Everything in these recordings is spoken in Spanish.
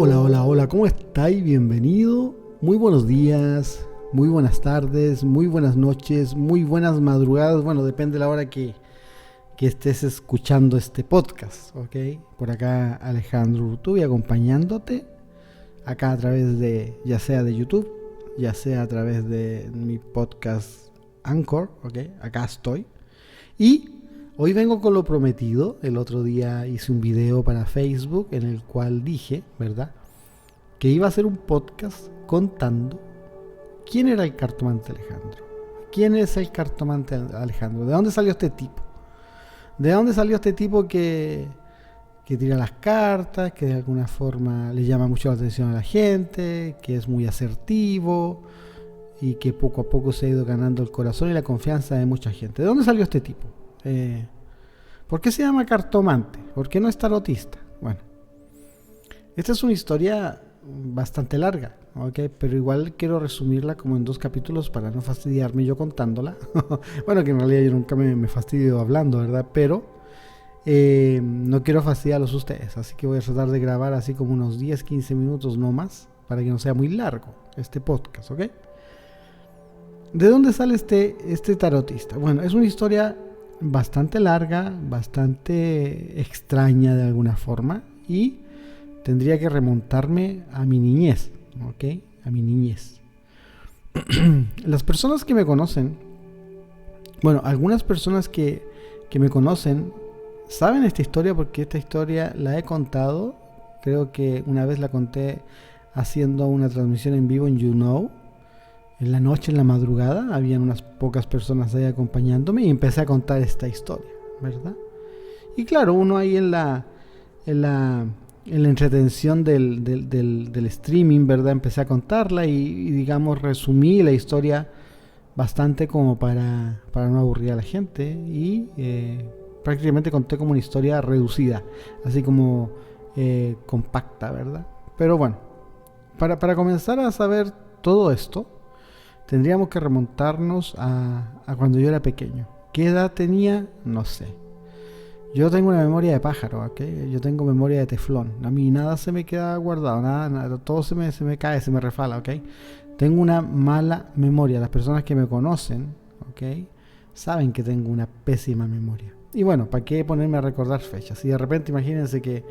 Hola, hola, hola, ¿cómo estáis? Bienvenido. Muy buenos días, muy buenas tardes, muy buenas noches, muy buenas madrugadas. Bueno, depende de la hora que estés escuchando este podcast, ¿ok? Por acá Alejandro Urtubi acompañándote, acá a través de, ya sea de YouTube, ya sea a través de mi podcast Anchor, ¿ok? Acá estoy. Y hoy vengo con lo prometido. El otro día hice un video para Facebook en el cual dije, ¿verdad?, que iba a hacer un podcast contando quién era el cartomante Alejandro. ¿Quién es el cartomante Alejandro? ¿De dónde salió este tipo? ¿De dónde salió este tipo que tira las cartas, que de alguna forma le llama mucho la atención a la gente, que es muy asertivo y que poco a poco se ha ido ganando el corazón y la confianza de mucha gente? ¿De dónde salió este tipo? ¿Por qué se llama cartomante? ¿Por qué no es tarotista? Bueno, esta es una historia bastante larga, ¿ok? Pero igual quiero resumirla como en 2 capítulos para no fastidiarme yo contándola. Bueno, que en realidad yo nunca me fastidio hablando, ¿verdad? Pero no quiero fastidiarlos a ustedes, así que voy a tratar de grabar así como unos 10-15 minutos no más, para que no sea muy largo este podcast, ¿ok? ¿De dónde sale este tarotista? Bueno, es una historia bastante larga, bastante extraña de alguna forma, y tendría que remontarme a mi niñez, ¿ok? A mi niñez. Las personas que me conocen, bueno, algunas personas que me conocen saben esta historia porque esta historia la he contado. Creo que una vez la conté haciendo una transmisión en vivo en YouKnow. En la noche, en la madrugada, habían unas pocas personas ahí acompañándome y empecé a contar esta historia, ¿verdad? Y claro, uno ahí en la entretención del streaming, ¿verdad? Empecé a contarla y digamos, resumí la historia bastante como para no aburrir a la gente y prácticamente conté como una historia reducida, así como compacta, ¿verdad? Pero bueno, para comenzar a saber todo esto, tendríamos que remontarnos a cuando yo era pequeño. ¿Qué edad tenía? No sé. Yo tengo una memoria de pájaro, ¿ok? Yo tengo memoria de teflón. A mí nada se me queda guardado, nada, todo se me cae, se me refala, ¿ok? Tengo una mala memoria. Las personas que me conocen, ¿ok?, saben que tengo una pésima memoria. Y bueno, ¿para qué ponerme a recordar fechas? Y de repente imagínense que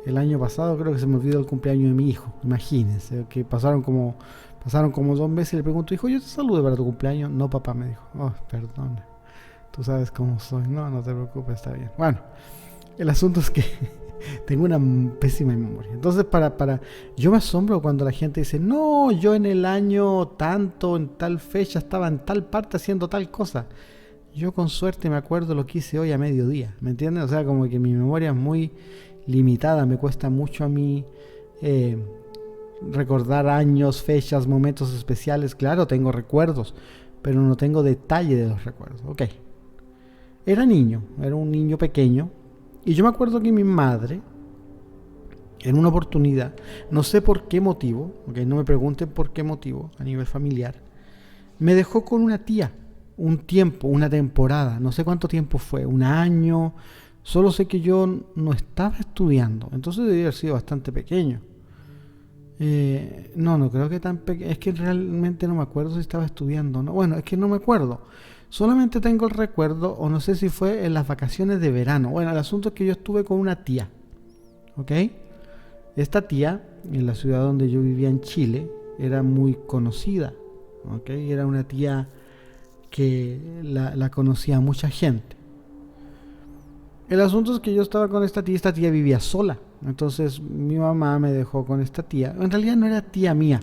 el año pasado creo que se me olvidó el cumpleaños de mi hijo. Imagínense, que pasaron como 2 meses y le pregunto, hijo, ¿yo te salude para tu cumpleaños? No, papá, me dijo. Oh, perdón. Tú sabes cómo soy. No, no te preocupes, está bien. Bueno, el asunto es que tengo una pésima memoria. Entonces, yo me asombro cuando la gente dice, no, yo en el año tanto, en tal fecha, estaba en tal parte haciendo tal cosa. Yo con suerte me acuerdo lo que hice hoy a mediodía. ¿Me entiendes? O sea, como que mi memoria es muy limitada. Me cuesta mucho a mí recordar años, fechas, momentos especiales. Claro, tengo recuerdos, pero no tengo detalle de los recuerdos. Ok. Era un niño pequeño, y yo me acuerdo que mi madre, en una oportunidad, no sé por qué motivo, okay, no me pregunten por qué motivo a nivel familiar, me dejó con una tía un tiempo, una temporada, no sé cuánto tiempo fue, 1 año, solo sé que yo no estaba estudiando, entonces debía haber sido bastante pequeño. No creo que tan pequeño, es que realmente no me acuerdo si estaba estudiando, no, bueno, es que no me acuerdo. Solamente tengo el recuerdo, o no sé si fue en las vacaciones de verano. Bueno, el asunto es que yo estuve con una tía, ¿ok? Esta tía, en la ciudad donde yo vivía en Chile, era muy conocida, ¿ok? Era una tía que la conocía mucha gente. El asunto es que yo estaba con esta tía vivía sola. Entonces mi mamá me dejó con esta tía. En realidad no era tía mía,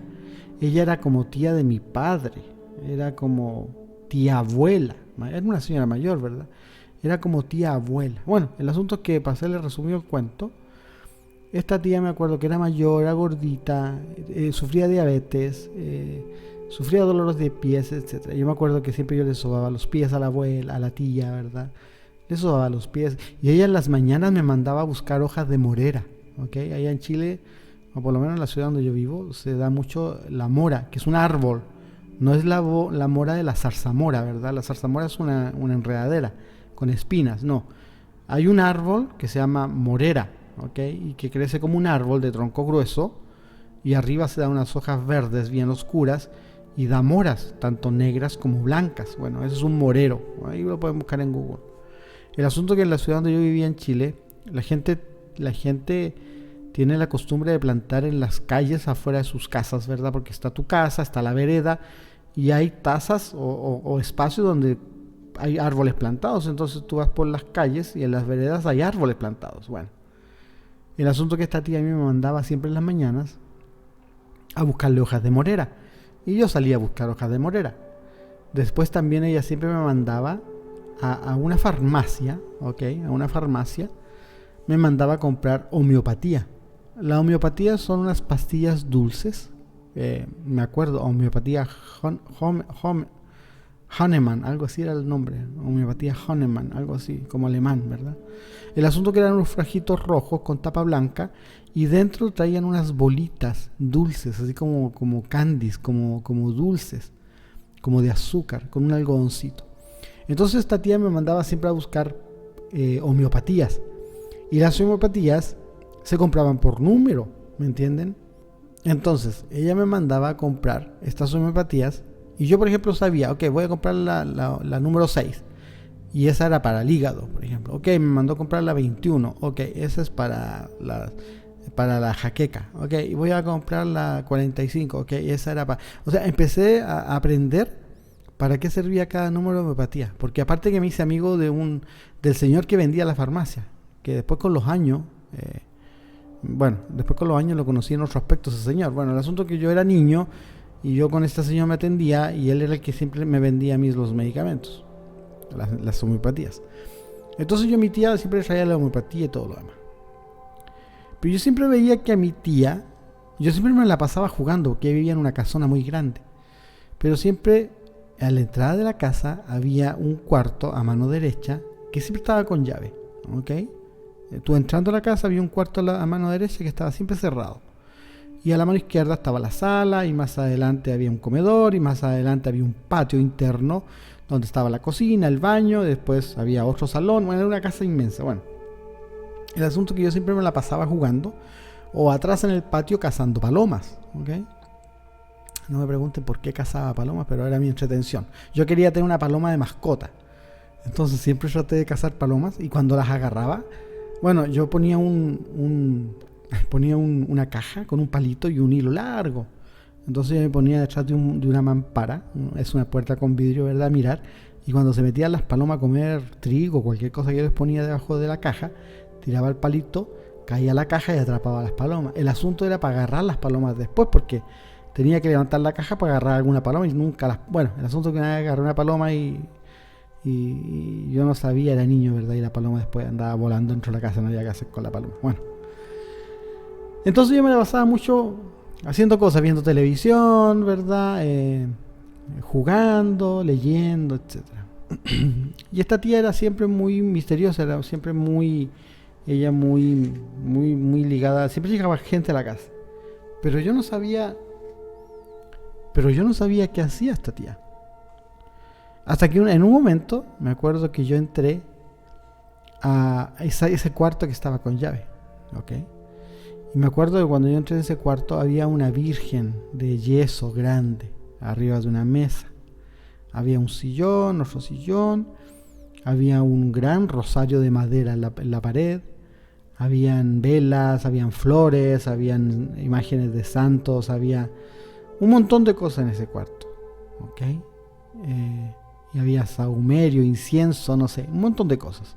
ella era como tía de mi padre, era como tía abuela, era una señora mayor, ¿verdad? Era como tía abuela. Bueno, el asunto es que, para hacerle resumido el cuento, esta tía me acuerdo que era mayor, era gordita, sufría diabetes, sufría dolores de pies, etcétera. Yo me acuerdo que siempre yo le sobaba los pies a la abuela, a la tía, ¿verdad? Le sobaba los pies. Y ella en las mañanas me mandaba a buscar hojas de morera, ¿ok? Allá en Chile, o por lo menos en la ciudad donde yo vivo, se da mucho la mora, que es un árbol. No es la mora de la zarzamora, ¿verdad? La zarzamora es una enredadera con espinas, no. Hay un árbol que se llama morera, ¿ok? Y que crece como un árbol de tronco grueso, y arriba se dan unas hojas verdes bien oscuras y da moras, tanto negras como blancas. Bueno, eso es un morero, ahí lo pueden buscar en Google. El asunto es que en la ciudad donde yo vivía en Chile, la gente tiene la costumbre de plantar en las calles afuera de sus casas, ¿verdad? Porque está tu casa, está la vereda y hay tazas o espacios donde hay árboles plantados. Entonces tú vas por las calles y en las veredas hay árboles plantados. Bueno, el asunto es que esta tía a mí me mandaba siempre en las mañanas a buscarle hojas de morera y yo salía a buscar hojas de morera. Después también ella siempre me mandaba a una farmacia, ¿ok? A una farmacia me mandaba a comprar homeopatía. La homeopatía son unas pastillas dulces, me acuerdo, homeopatía Hahnemann, algo así era el nombre, homeopatía Hahnemann, algo así, como alemán, ¿verdad? El asunto que eran unos frajitos rojos con tapa blanca y dentro traían unas bolitas dulces, así como candies, como dulces, como de azúcar, con un algodoncito. Entonces esta tía me mandaba siempre a buscar homeopatías y las homeopatías se compraban por número, ¿me entienden? Entonces ella me mandaba a comprar estas homeopatías y yo, por ejemplo, sabía, ok, voy a comprar la número 6 y esa era para el hígado, por ejemplo. Ok, me mandó a comprar la 21, ok, esa es para la jaqueca, ok, y voy a comprar la 45, ok, esa era para... O sea, empecé a aprender para qué servía cada número de homeopatía, porque aparte que me hice amigo del señor que vendía la farmacia, que después con los años... después con los años lo conocí en otros aspectos ese señor. Bueno, el asunto es que yo era niño y yo con este señor me atendía y él era el que siempre me vendía a mí los medicamentos, las homeopatías. Entonces yo a mi tía siempre traía la homeopatía y todo lo demás. Pero yo siempre veía que a mi tía, yo siempre me la pasaba jugando, porque ella vivía en una casona muy grande. Pero siempre a la entrada de la casa había un cuarto a mano derecha que siempre estaba con llave, ¿ok? Tú entrando a la casa había un cuarto a mano derecha que estaba siempre cerrado. Y a la mano izquierda estaba la sala, y más adelante había un comedor, y más adelante había un patio interno donde estaba la cocina, el baño, después había otro salón. Bueno, era una casa inmensa. Bueno, el asunto es que yo siempre me la pasaba jugando o atrás en el patio cazando palomas, ¿ok? No me pregunten por qué cazaba palomas, pero era mi entretención. Yo quería tener una paloma de mascota. Entonces siempre traté de cazar palomas y cuando las agarraba, bueno, yo ponía una caja con un palito y un hilo largo. Entonces yo me ponía detrás de una mampara, es una puerta con vidrio, ¿verdad? A mirar. Y cuando se metían las palomas a comer trigo o cualquier cosa que yo les ponía debajo de la caja, tiraba el palito, caía a la caja y atrapaba a las palomas. El asunto era para agarrar las palomas después, porque tenía que levantar la caja para agarrar alguna paloma y nunca las... Bueno, el asunto es que una vez agarré una paloma y yo no sabía, era niño, ¿verdad? Y la paloma después andaba volando dentro de la casa, no había que hacer con la paloma. Bueno, entonces yo me la pasaba mucho haciendo cosas, viendo televisión, ¿verdad? Jugando, leyendo, etcétera. Y esta tía era siempre muy misteriosa, era siempre muy ligada, siempre llegaba gente a la casa. Pero yo no sabía qué hacía esta tía. Hasta que en un momento me acuerdo que yo entré a ese cuarto que estaba con llave, ¿ok? Y me acuerdo que cuando yo entré en ese cuarto había una virgen de yeso grande arriba de una mesa. Había un sillón, otro sillón, había un gran rosario de madera en la pared, habían velas, habían flores, habían imágenes de santos, había un montón de cosas en ese cuarto, ¿ok? Y había sahumerio, incienso, no sé, un montón de cosas.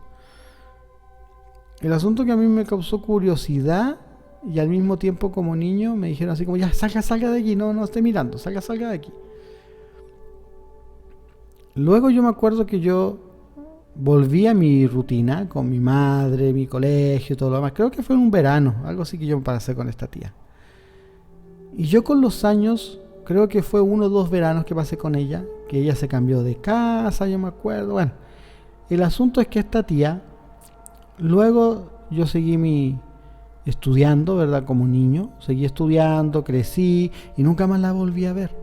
El asunto que a mí me causó curiosidad y al mismo tiempo como niño me dijeron así como, ya, salga de aquí, no esté mirando, salga de aquí. Luego yo me acuerdo que yo volví a mi rutina con mi madre, mi colegio, todo lo demás. Creo que fue en un verano, algo así que yo me pasé con esta tía. Y yo con los años, creo que fue 1 o 2 veranos que pasé con ella, que ella se cambió de casa, yo me acuerdo. Bueno, el asunto es que esta tía, luego yo seguí estudiando, ¿verdad? Como niño, seguí estudiando, crecí y nunca más la volví a ver.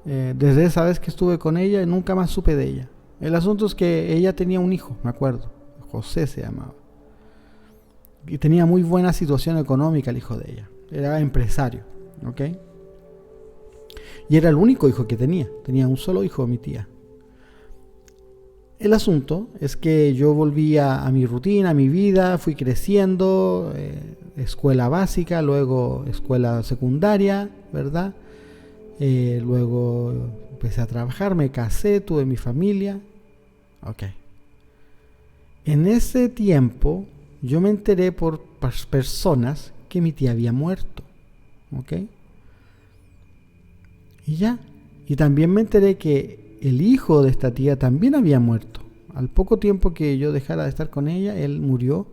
Desde esa vez que estuve con ella, nunca más supe de ella. El asunto es que ella tenía un hijo, me acuerdo, José se llamaba. Y tenía muy buena situación económica el hijo de ella. Era empresario, ¿ok? Y era el único hijo que tenía. Tenía un solo hijo, mi tía. El asunto es que yo volví a mi rutina, a mi vida, fui creciendo, escuela básica, luego escuela secundaria, ¿verdad? Luego empecé a trabajar, me casé, tuve mi familia. Ok. En ese tiempo yo me enteré por personas que mi tía había muerto, ¿ok? Y ya. Y también me enteré que el hijo de esta tía también había muerto. Al poco tiempo que yo dejara de estar con ella, él murió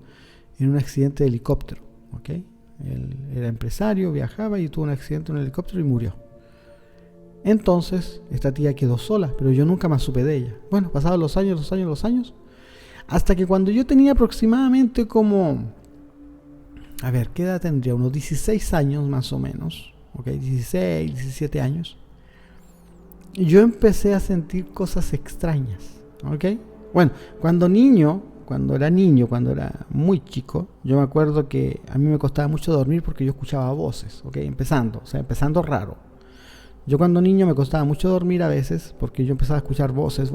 en un accidente de helicóptero, ¿ok? Él era empresario, viajaba y tuvo un accidente en un helicóptero y murió. Entonces, esta tía quedó sola, pero yo nunca más supe de ella. Bueno, pasaban los años, hasta que cuando yo tenía aproximadamente como... A ver, ¿qué edad tendría? Unos 16 años más o menos, ¿ok? 16, 17 años. Y yo empecé a sentir cosas extrañas, ¿ok? Bueno, cuando era muy chico, yo me acuerdo que a mí me costaba mucho dormir porque yo escuchaba voces, ¿ok? Empezando raro. Yo cuando niño me costaba mucho dormir a veces porque yo empezaba a escuchar voces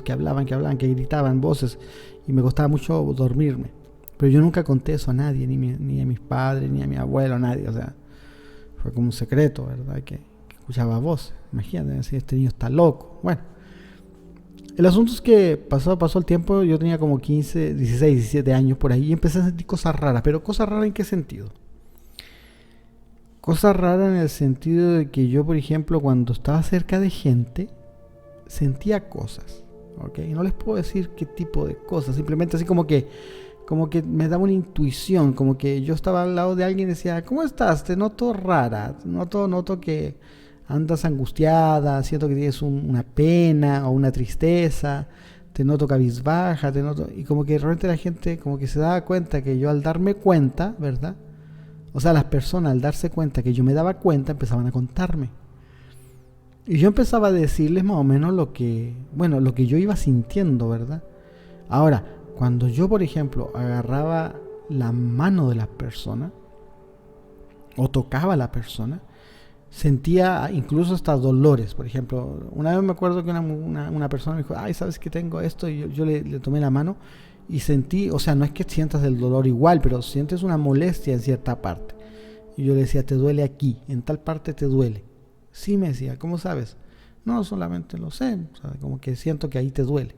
que hablaban, que gritaban voces y me costaba mucho dormirme. Pero yo nunca conté eso a nadie, ni a mis padres, ni a mi abuelo, a nadie. O sea, fue como un secreto, ¿verdad? Que escuchaba voces. Imagínate, si este niño está loco. Bueno, el asunto es que pasó el tiempo, yo tenía como 15, 16, 17 años por ahí y empecé a sentir cosas raras. Pero cosas raras ¿en qué sentido? Cosas raras en el sentido de que yo, por ejemplo, cuando estaba cerca de gente, sentía cosas, ¿ok? Y no les puedo decir qué tipo de cosas, simplemente así como que me daba una intuición, como que yo estaba al lado de alguien y decía, ¿cómo estás? Te noto rara, noto que andas angustiada, siento que tienes una pena o una tristeza, te noto cabizbaja, y como que de repente la gente como que se daba cuenta que yo al darme cuenta, ¿verdad? O sea, las personas al darse cuenta que yo me daba cuenta empezaban a contarme. Y yo empezaba a decirles más o menos lo que yo iba sintiendo, ¿verdad? Ahora, cuando yo, por ejemplo, agarraba la mano de la persona o tocaba a la persona, sentía incluso hasta dolores. Por ejemplo, una vez me acuerdo que una persona me dijo, ay, ¿sabes que tengo esto? Y yo le tomé la mano y sentí, o sea, no es que sientas el dolor igual, pero sientes una molestia en cierta parte. Y yo le decía, te duele aquí, en tal parte te duele. Sí, me decía, ¿cómo sabes? No, solamente lo sé, o sea, como que siento que ahí te duele.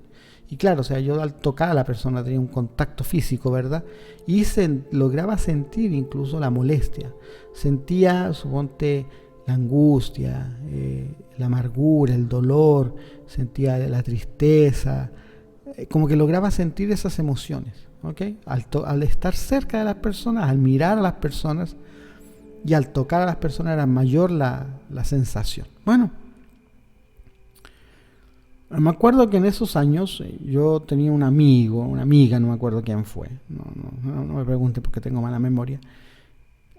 Y claro, o sea, yo al tocar a la persona tenía un contacto físico, ¿verdad? Y lograba sentir incluso la molestia. Sentía, suponte, la angustia, la amargura, el dolor, sentía la tristeza, como que lograba sentir esas emociones, ¿ok? Al estar cerca de las personas, al mirar a las personas y al tocar a las personas era mayor la sensación. Bueno, me acuerdo que en esos años yo tenía un amigo, una amiga, no me acuerdo quién fue, no me pregunte porque tengo mala memoria,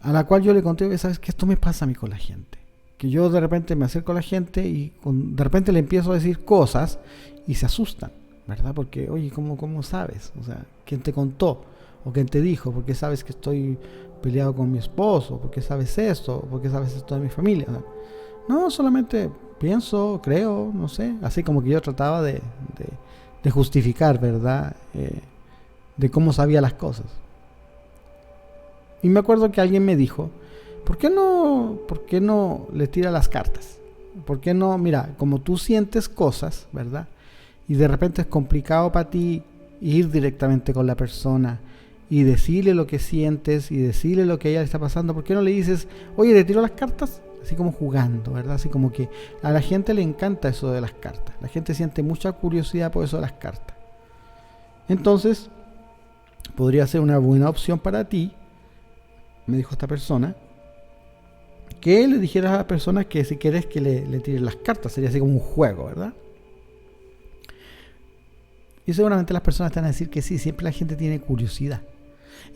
a la cual yo le conté, ¿sabes qué? Esto me pasa a mí con la gente. Que yo de repente me acerco a la gente y de repente le empiezo a decir cosas y se asustan, ¿verdad? Porque, oye, ¿cómo sabes? O sea, ¿quién te contó? ¿O quién te dijo? ¿Por qué sabes que estoy peleado con mi esposo? ¿Por qué sabes esto? ¿Por qué sabes esto de mi familia? O sea, no, solamente pienso, creo, no sé. Así como que yo trataba de justificar, ¿verdad? De cómo sabía las cosas. Y me acuerdo que alguien me dijo, ¿por qué no le tira las cartas? ¿Por qué no? Mira, como tú sientes cosas, ¿verdad? Y de repente es complicado para ti ir directamente con la persona y decirle lo que sientes y decirle lo que a ella le está pasando. ¿Por qué no le dices, oye, le tiro las cartas? Así como jugando, ¿verdad? Así como que a la gente le encanta eso de las cartas. La gente siente mucha curiosidad por eso de las cartas. Entonces, podría ser una buena opción para ti, me dijo esta persona, que le dijeras a la persona que si quieres que le tires las cartas, sería así como un juego, ¿verdad? Y seguramente las personas te van a decir que sí, siempre la gente tiene curiosidad.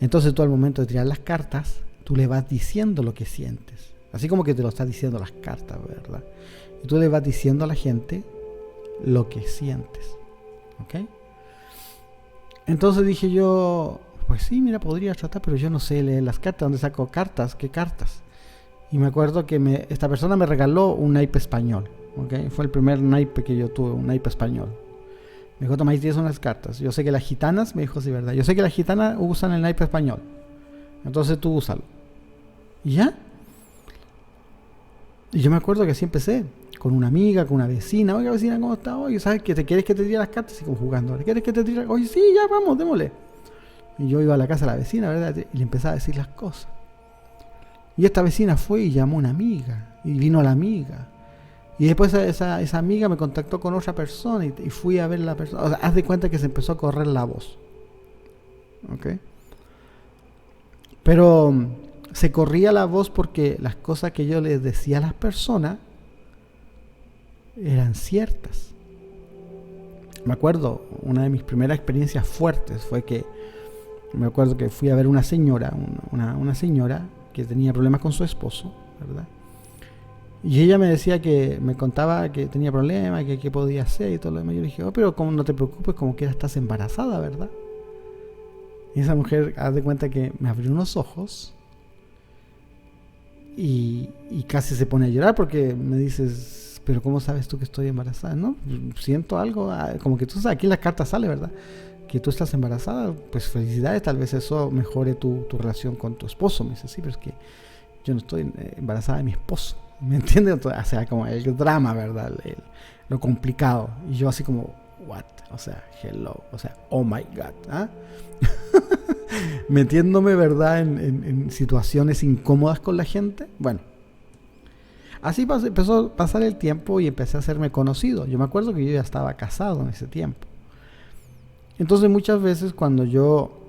Entonces tú al momento de tirar las cartas, tú le vas diciendo lo que sientes. Así como que te lo estás diciendo las cartas, ¿verdad? Y tú le vas diciendo a la gente lo que sientes, ¿ok? Entonces dije yo, Pues sí, mira, podría tratar, pero yo no sé leer las cartas. ¿Dónde saco cartas? ¿Qué cartas? Y me acuerdo que esta persona me regaló un naipe español. ¿Okay? Fue el primer naipe que yo tuve, un naipe español. Me dijo, toma, ahí tienes unas cartas. Yo sé que las gitanas, me dijo, sí, verdad. Yo sé que las gitanas usan el naipe español. Entonces tú úsalo. ¿Y ya? Y yo me acuerdo que así empecé. Con una amiga, con una vecina. Oiga, vecina, ¿cómo está hoy? ¿Sabes que te quieres que te tire las cartas? Así como jugando. ¿Quieres que te tire? Oye, sí, ya, vamos, démosle. Y yo iba a la casa de la vecina, ¿verdad? Y le empezaba a decir las cosas. Y esta vecina fue y llamó a una amiga. Y vino la amiga. Y después esa amiga me contactó con otra persona y fui a ver la persona. O sea, haz de cuenta que se empezó a correr la voz. ¿Ok? Pero se corría la voz porque las cosas que yo les decía a las personas eran ciertas. Me acuerdo, una de mis primeras experiencias fuertes fue que me acuerdo que fui a ver una señora, una señora que tenía problemas con su esposo, ¿verdad? Y ella me decía me contaba que tenía problemas, que qué podía hacer y todo lo demás. Yo le dije, pero como no te preocupes, como que estás embarazada, ¿verdad? Y esa mujer, haz de cuenta que me abrió unos ojos y casi se pone a llorar porque me dices, pero ¿cómo sabes tú que estoy embarazada? No, siento algo, como que tú sabes, aquí en las cartas sale, ¿verdad? Que tú estás embarazada, pues felicidades, tal vez eso mejore tu relación con tu esposo. Me dice, sí, pero es que yo no estoy embarazada de mi esposo. ¿Me entiendes? O sea, como el drama, ¿verdad? Lo complicado. Y yo así como, what? O sea, hello. O sea, oh my God. ¿Ah? Metiéndome, ¿verdad? En situaciones incómodas con la gente. Bueno. Así empezó a pasar el tiempo y empecé a hacerme conocido. Yo me acuerdo que yo ya estaba casado en ese tiempo. Entonces muchas veces cuando yo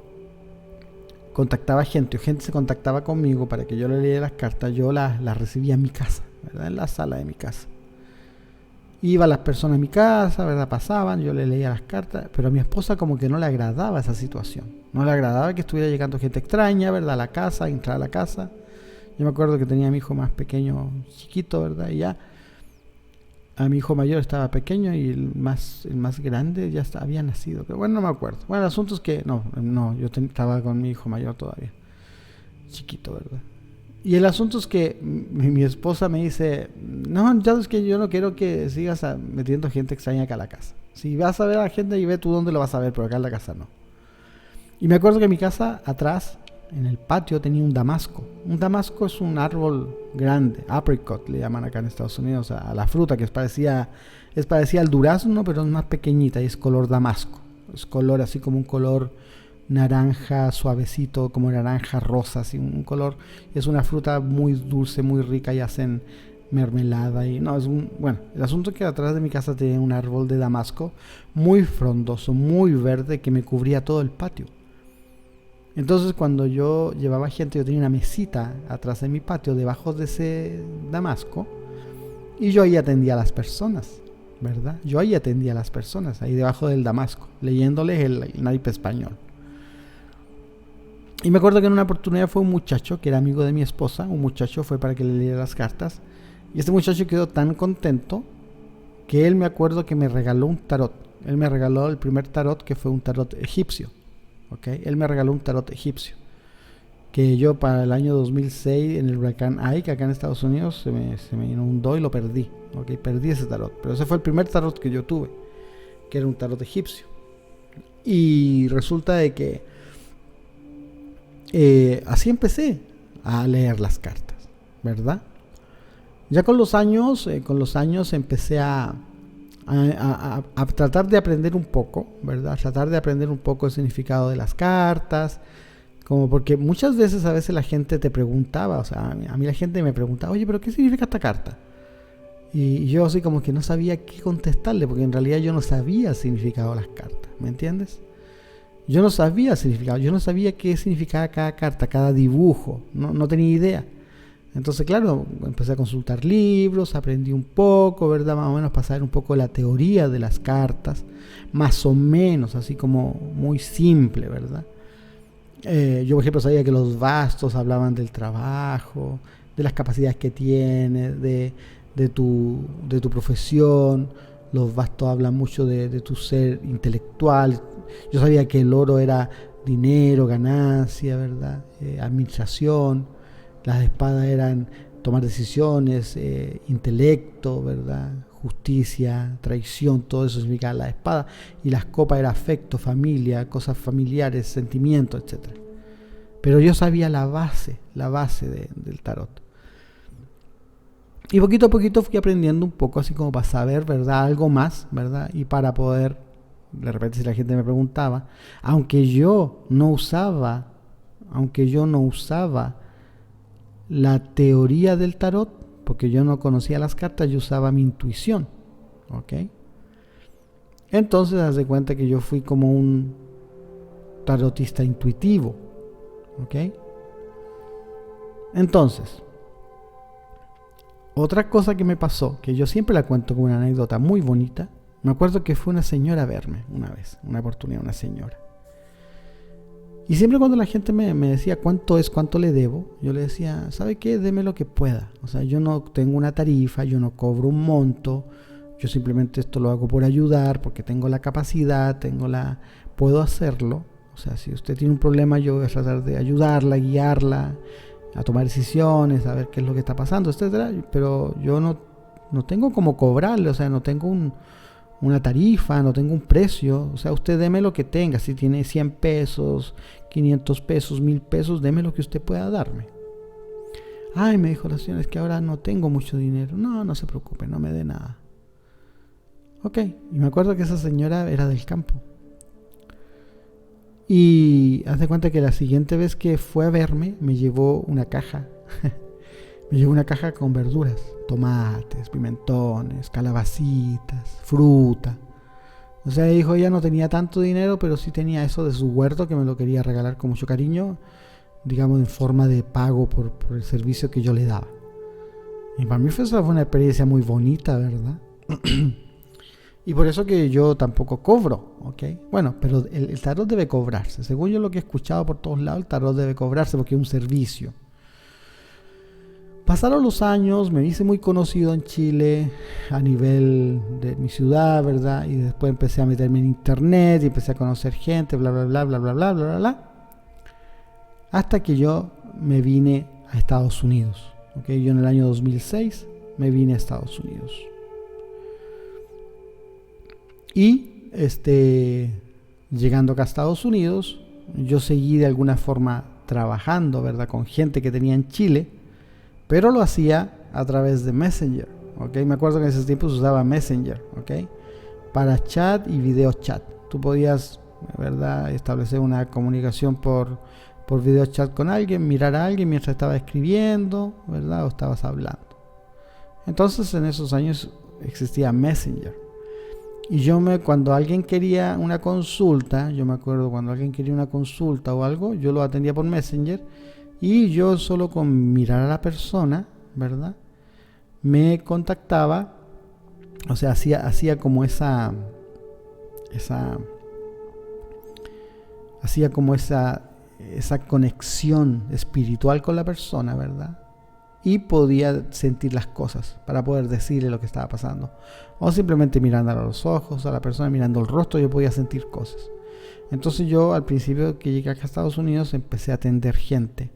contactaba gente o gente se contactaba conmigo para que yo le leyera las cartas, yo las recibía en mi casa, ¿verdad? En la sala de mi casa. Iba las personas a mi casa, ¿verdad? Pasaban, yo le leía las cartas, pero a mi esposa como que no le agradaba esa situación. No le agradaba que estuviera llegando gente extraña, ¿verdad? A la casa, entrar a la casa. Yo me acuerdo que tenía a mi hijo más pequeño, chiquito, ¿verdad? Y ya a mi hijo mayor estaba pequeño y el más grande ya había nacido. Pero bueno, no me acuerdo. Bueno, el asunto es que no, yo estaba con mi hijo mayor todavía. Chiquito, ¿verdad? Y el asunto es que mi esposa me dice, no, ya es que yo no quiero que sigas metiendo gente extraña acá a la casa. Si vas a ver a la gente y ve tú dónde lo vas a ver, pero acá en la casa no. Y me acuerdo que en mi casa, atrás, en el patio, tenía un damasco. Un damasco es un árbol grande, apricot le llaman acá en Estados Unidos, a la fruta que es parecida al durazno, pero es más pequeñita y es color damasco. Es color así como un color naranja suavecito, como naranja rosa, así un color. Es una fruta muy dulce, muy rica y hacen mermelada y no, bueno, el asunto es que atrás de mi casa tenía un árbol de damasco muy frondoso, muy verde, que me cubría todo el patio. Entonces cuando yo llevaba gente, yo tenía una mesita atrás de mi patio, debajo de ese damasco, y yo ahí atendía a las personas, ¿verdad? Yo ahí atendía a las personas, ahí debajo del damasco, leyéndoles el naipe español. Y me acuerdo que en una oportunidad fue un muchacho que era amigo de mi esposa, un muchacho fue para que le leyera las cartas, y este muchacho quedó tan contento que él, me acuerdo que me regaló un tarot. Él me regaló el primer tarot, que fue un tarot egipcio. ¿Okay? Él me regaló un tarot egipcio que yo para el año 2006 en el huracán Ike acá en Estados Unidos se me inundó y lo perdí. ¿Okay? Perdí ese tarot, pero ese fue el primer tarot que yo tuve, que era un tarot egipcio. Y resulta de que así empecé a leer las cartas, ¿verdad? Ya con los años empecé a tratar de aprender un poco, ¿verdad? Tratar de aprender un poco el significado de las cartas, como porque muchas veces a veces la gente te preguntaba, o sea, a mí la gente me preguntaba, oye, pero ¿qué significa esta carta? Y yo así como que no sabía qué contestarle, porque en realidad yo no sabía el significado de las cartas, ¿me entiendes? Yo no sabía el significado, yo no sabía qué significaba cada carta, cada dibujo, no tenía idea. Entonces, claro, empecé a consultar libros, aprendí un poco, ¿verdad? Más o menos para saber un poco la teoría de las cartas, más o menos, así como muy simple, ¿verdad? Yo, por ejemplo, sabía que los bastos hablaban del trabajo, de las capacidades que tienes, de tu profesión. Los bastos hablan mucho de tu ser intelectual. Yo sabía que el oro era dinero, ganancia, ¿verdad? Administración. Las espadas eran tomar decisiones, intelecto, ¿verdad? Justicia, traición, todo eso significaba la espada. Y las copas era afecto, familia, cosas familiares, sentimientos, etc. Pero yo sabía la base del tarot. Y poquito a poquito fui aprendiendo un poco, así como para saber, ¿verdad? Algo más, ¿verdad? Y para poder, de repente si la gente me preguntaba, aunque yo no usaba la teoría del tarot, porque yo no conocía las cartas, yo usaba mi intuición, ¿ok? Entonces, haz de cuenta que yo fui como un tarotista intuitivo, ¿ok? Entonces, otra cosa que me pasó, que yo siempre la cuento como una anécdota muy bonita, me acuerdo que fue una señora a verme una vez, una oportunidad, una señora. Y siempre cuando la gente me decía cuánto es, cuánto le debo, yo le decía, ¿sabe qué? Deme lo que pueda. O sea, yo no tengo una tarifa, yo no cobro un monto, yo simplemente esto lo hago por ayudar, porque tengo la capacidad, puedo hacerlo. O sea, si usted tiene un problema, yo voy a tratar de ayudarla, guiarla, a tomar decisiones, a ver qué es lo que está pasando, etcétera. Pero yo no tengo cómo cobrarle, o sea, no tengo una tarifa, no tengo un precio. O sea, usted deme lo que tenga. Si tiene 100 pesos, 500 pesos, 1000 pesos, deme lo que usted pueda darme. Ay, me dijo la señora, es que ahora no tengo mucho dinero. No se preocupe, no me dé nada. Ok, y me acuerdo que esa señora era del campo. Y haz de cuenta que la siguiente vez que fue a verme, me llevó una caja. Me llevó una caja con verduras, tomates, pimentones, calabacitas, fruta. O sea, dijo, ella no tenía tanto dinero, pero sí tenía eso de su huerto que me lo quería regalar con mucho cariño, digamos en forma de pago por el servicio que yo le daba. Y para mí fue una experiencia muy bonita, ¿verdad? Y por eso que yo tampoco cobro, ¿ok? Bueno, pero el tarot debe cobrarse. Según yo lo que he escuchado por todos lados, el tarot debe cobrarse porque es un servicio. Pasaron los años, me hice muy conocido en Chile a nivel de mi ciudad, ¿verdad? Y después empecé a meterme en internet y empecé a conocer gente, bla, bla, bla, bla, bla, bla, bla, bla. Hasta que yo me vine a Estados Unidos, ¿ok? Yo en el año 2006 me vine a Estados Unidos. Y llegando acá a Estados Unidos, yo seguí de alguna forma trabajando, ¿verdad? Con gente que tenía en Chile, pero lo hacía a través de Messenger, ¿ok? Me acuerdo que en ese tiempo se usaba Messenger, ¿ok? Para chat y video chat. Tú podías, ¿verdad?, establecer una comunicación por video chat con alguien, mirar a alguien mientras estaba escribiendo, ¿verdad? O estabas hablando. Entonces, en esos años existía Messenger. Y cuando alguien quería una consulta, yo me acuerdo cuando alguien quería una consulta o algo, yo lo atendía por Messenger y yo solo con mirar a la persona, ¿verdad?, me contactaba, o sea, hacía como esa conexión espiritual con la persona, ¿verdad? Y podía sentir las cosas para poder decirle lo que estaba pasando. O simplemente mirando a los ojos, a la persona mirando el rostro, yo podía sentir cosas. Entonces yo al principio que llegué acá a Estados Unidos empecé a atender gente,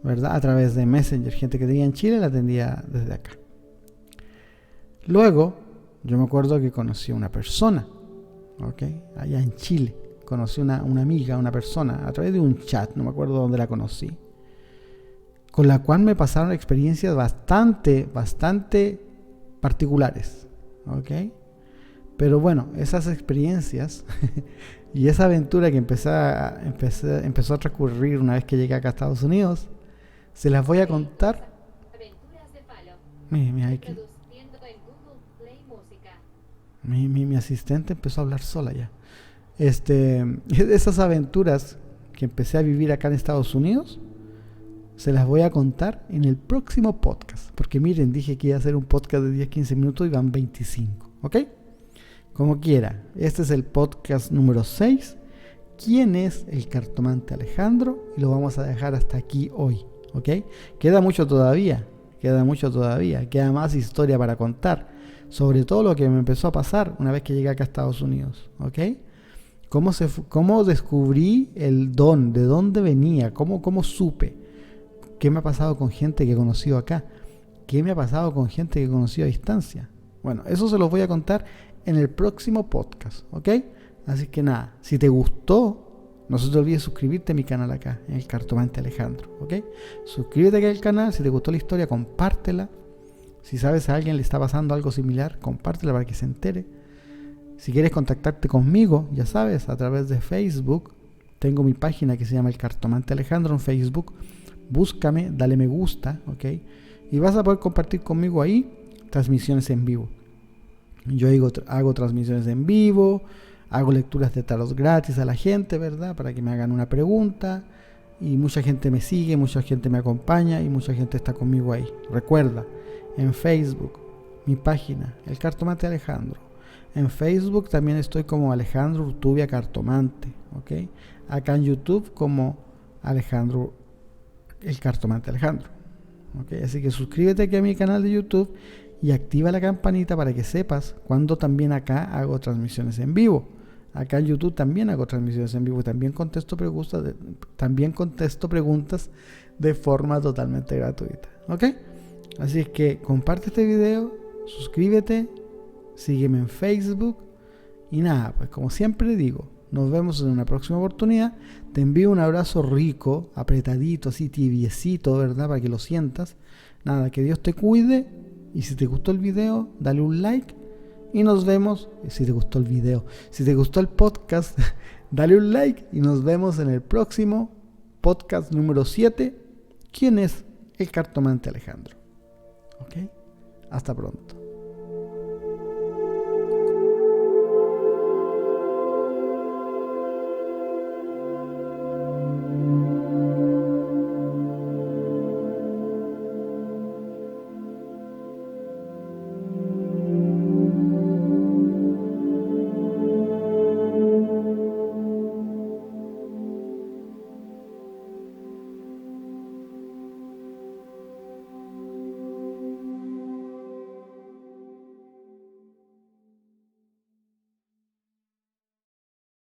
¿verdad? A través de Messenger, gente que tenía en Chile la atendía desde acá. Luego, yo me acuerdo que conocí a una persona, ¿ok? Allá en Chile. Conocí una amiga, una persona, a través de un chat, no me acuerdo dónde la conocí, con la cual me pasaron experiencias bastante particulares, ¿ok? Pero bueno, esas experiencias y esa aventura que empezó a transcurrir una vez que llegué acá a Estados Unidos, se las voy a contar. Mira, aquí. Mi asistente empezó a hablar sola ya. Esas aventuras que empecé a vivir acá en Estados Unidos, se las voy a contar en el próximo podcast. Porque miren, dije que iba a hacer un podcast de 10-15 minutos y van 25. ¿Ok? Como quiera. Este es el podcast número 6. ¿Quién es el cartomante Alejandro? Y lo vamos a dejar hasta aquí hoy. ¿Ok? Queda mucho todavía. Queda más historia para contar. Sobre todo lo que me empezó a pasar una vez que llegué acá a Estados Unidos. ¿Ok? cómo descubrí el don, de dónde venía, cómo supe, qué me ha pasado con gente que he conocido acá, qué me ha pasado con gente que he conocido a distancia. Bueno, eso se los voy a contar en el próximo podcast, ¿ok? Así que nada, si te gustó, no se te olvide suscribirte a mi canal acá, en el Cartomante Alejandro, ¿ok? Suscríbete acá al canal, si te gustó la historia, compártela. Si sabes a alguien le está pasando algo similar, compártela para que se entere. Si quieres contactarte conmigo, ya sabes, a través de Facebook, tengo mi página que se llama El Cartomante Alejandro en Facebook. Búscame, dale me gusta, ¿ok? Y vas a poder compartir conmigo ahí transmisiones en vivo. Yo hago transmisiones en vivo, hago lecturas de tarot gratis a la gente, ¿verdad? Para que me hagan una pregunta. Y mucha gente me sigue, mucha gente me acompaña y mucha gente está conmigo ahí. Recuerda, en Facebook, mi página, El Cartomante Alejandro. En Facebook también estoy como Alejandro Urtubia Cartomante, ¿ok? Acá en YouTube como Alejandro, El Cartomante Alejandro, ¿ok? Así que suscríbete aquí a mi canal de YouTube y activa la campanita para que sepas cuando también acá hago transmisiones en vivo. Acá en YouTube también hago transmisiones en vivo, también contesto preguntas de forma totalmente gratuita, ¿ok? Así es que comparte este video, suscríbete, sígueme en Facebook y nada, pues como siempre digo, nos vemos en una próxima oportunidad. Te envío un abrazo rico, apretadito, así tibiecito, ¿verdad? Para que lo sientas. Nada, que Dios te cuide y si te gustó el video, dale un like y nos vemos. Si te gustó el video, si te gustó el podcast, dale un like y nos vemos en el próximo podcast número 7. ¿Quién es el Cartomante Alejandro? ¿Ok? Hasta pronto.